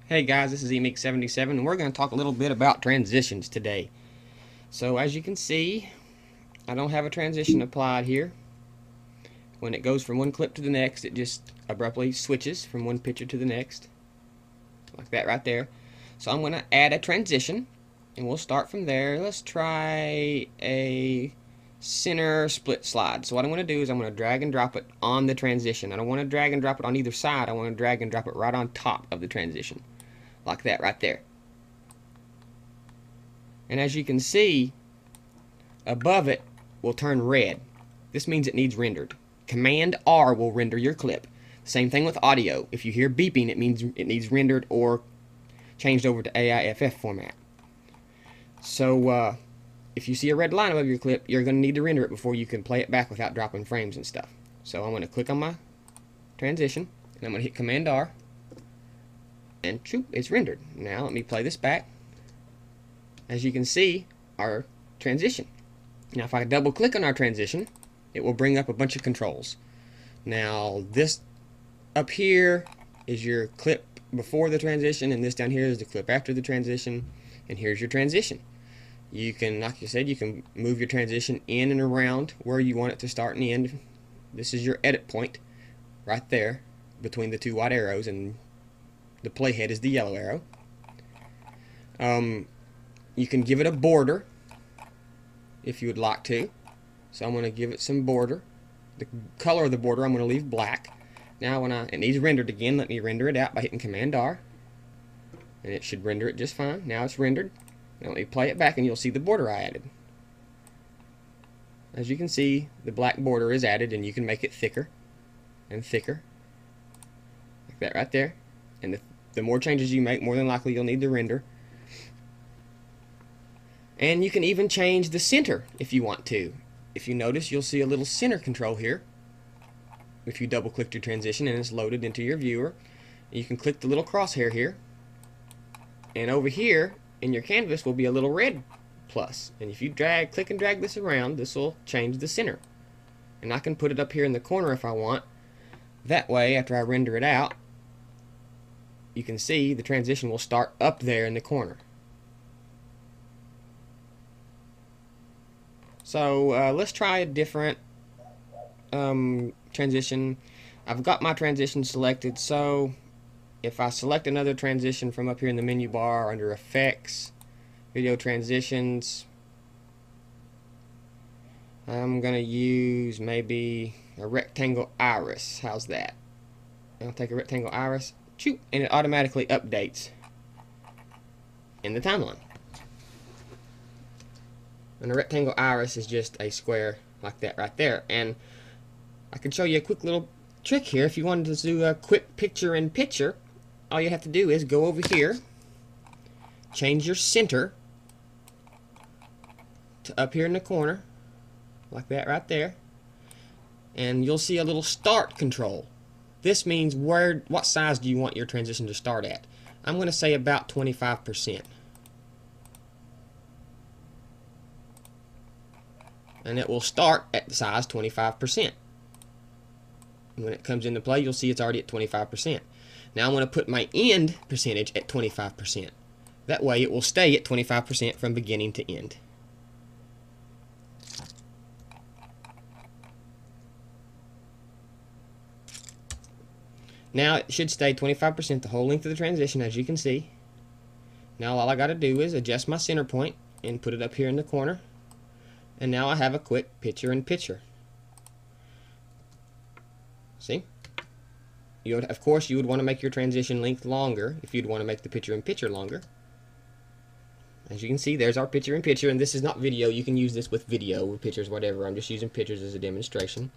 Hey guys, this is eMeek77 and we're going to talk a little bit about transitions today. So as you can see, I don't have a transition applied here. When it goes from one clip to the next, it just abruptly switches from one picture to the next, like that right there. So I'm going to add a transition and we'll start from there. Let's try a center split slide. So what I'm going to do is I'm going to drag and drop it on the transition. I don't want to drag and drop it on either side. I want to drag and drop it right on top of the transition, like that right there. And as you can see, above it will turn red. This means it needs rendered. Command R will render your clip. Same thing with audio. If you hear beeping, it means it needs rendered or changed over to AIFF format. So if you see a red line above your clip, you're going to need to render it before you can play it back without dropping frames and stuff. So I'm going to click on my transition and I'm going to hit Command R and choop, it's rendered. Now let me play this back. As you can see, our transition. Now if I double click on our transition, it will bring up a bunch of controls. Now this up here is your clip before the transition, and this down here is the clip after the transition, and here's your transition. You can, like I said, you can move your transition in and around where you want it to start and end. This is your edit point right there between the two white arrows, and the playhead is the yellow arrow. You can give it a border if you would like to. So I'm going to give it some border. The color of the border I'm going to leave black. Now when it needs rendered again, let me render it out by hitting Command R. And it should render it just fine. Now it's rendered. Now let me play it back and you'll see the border I added. As you can see, the black border is added, and you can make it thicker and thicker. Like that right there. And the more changes you make, more than likely you'll need to render. And you can even change the center if you want to. If you notice, you'll see a little center control here. If you double click your transition and it's loaded into your viewer, you can click the little crosshair here. And over here in your canvas will be a little red plus. And if you click and drag this around, this will change the center. And I can put it up here in the corner if I want. That way, after I render it out, you can see the transition will start up there in the corner. So let's try a different transition. I've got my transition selected, so if I select another transition from up here in the menu bar under Effects, Video Transitions, I'm going to use maybe a rectangle iris. How's that? I'll take a rectangle iris, and it automatically updates in the timeline. And a rectangle iris is just a square like that right there. And I can show you a quick little trick here. If you wanted to do a quick picture-in-picture, all you have to do is go over here, change your center to up here in the corner, like that right there, and you'll see a little start control. This means what size do you want your transition to start at. I'm going to say about 25%. And it will start at the size 25%. And when it comes into play, you'll see it's already at 25%. Now I'm going to put my end percentage at 25%. That way it will stay at 25% from beginning to end. Now it should stay 25% the whole length of the transition, as you can see. Now all I got to do is adjust my center point and put it up here in the corner. And now I have a quick picture-in-picture. See? Of course, you would want to make your transition length longer if you'd want to make the picture-in-picture longer. As you can see, there's our picture-in-picture, and this is not video. You can use this with video or pictures, whatever. I'm just using pictures as a demonstration.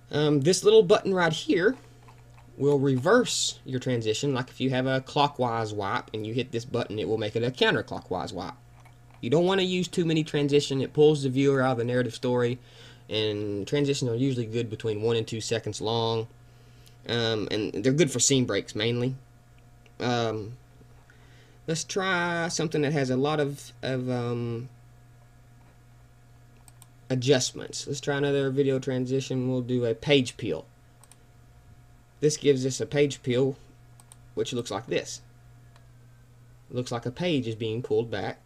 This little button right here will reverse your transition. Like if you have a clockwise wipe and you hit this button, it will make it a counterclockwise wipe. You don't want to use too many transitions. It pulls the viewer out of the narrative story, and transitions are usually good between 1 and 2 seconds long, and they're good for scene breaks mainly. Let's try something that has a lot of adjustments. Let's try another video transition. We'll do a page peel. This gives us a page peel which looks like this. It looks like a page is being pulled back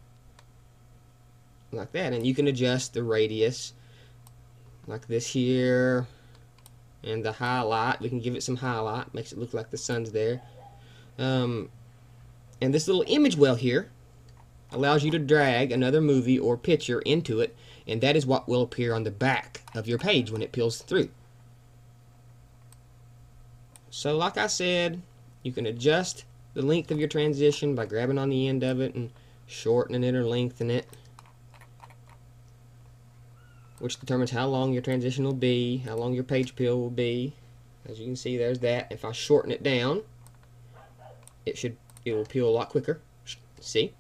like that, and you can adjust the radius like this here, and the highlight, we can give it some highlight, makes it look like the sun's there. And this little image well here allows you to drag another movie or picture into it, and that is what will appear on the back of your page when it peels through. So like I said, you can adjust the length of your transition by grabbing on the end of it and shortening it or lengthening it, which determines how long your transition will be, how long your page peel will be. As you can see, there's that. If I shorten it down, it will peel a lot quicker. See?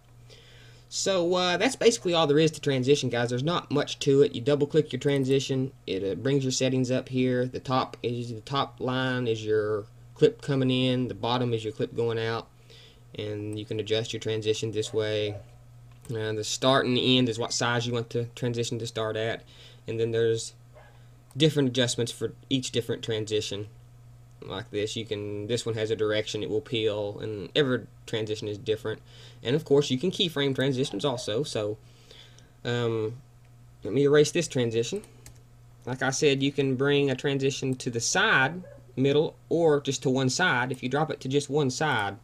So that's basically all there is to transition, guys. There's not much to it. You double click your transition, it brings your settings up here. The top line is your clip coming in, the bottom is your clip going out, and you can adjust your transition this way. The start and the end is what size you want the transition to start at, and then there's different adjustments for each different transition. Like this, this one has a direction it will peel, and every transition is different. And of course, you can keyframe transitions also. So let me erase this transition. Like I said, you can bring a transition to the side, middle, or just to one side. If you drop it to just one side,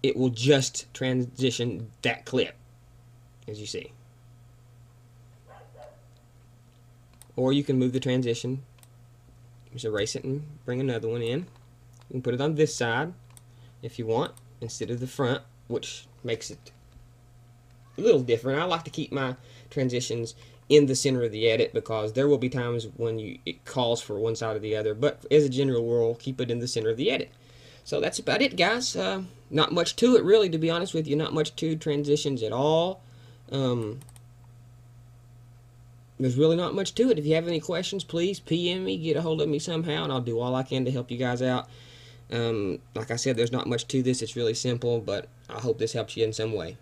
it will just transition that clip, as you see. Or you can move the transition, just erase it and bring another one in. You can put it on this side if you want, instead of the front, which makes it a little different. I like to keep my transitions in the center of the edit because there will be times when it calls for one side or the other, but as a general rule, keep it in the center of the edit. So that's about it, guys. Not much to it, really, to be honest with you. Not much to transitions at all. There's really not much to it. If you have any questions, please PM me, get a hold of me somehow, and I'll do all I can to help you guys out. Like I said, there's not much to this. It's really simple, but I hope this helps you in some way.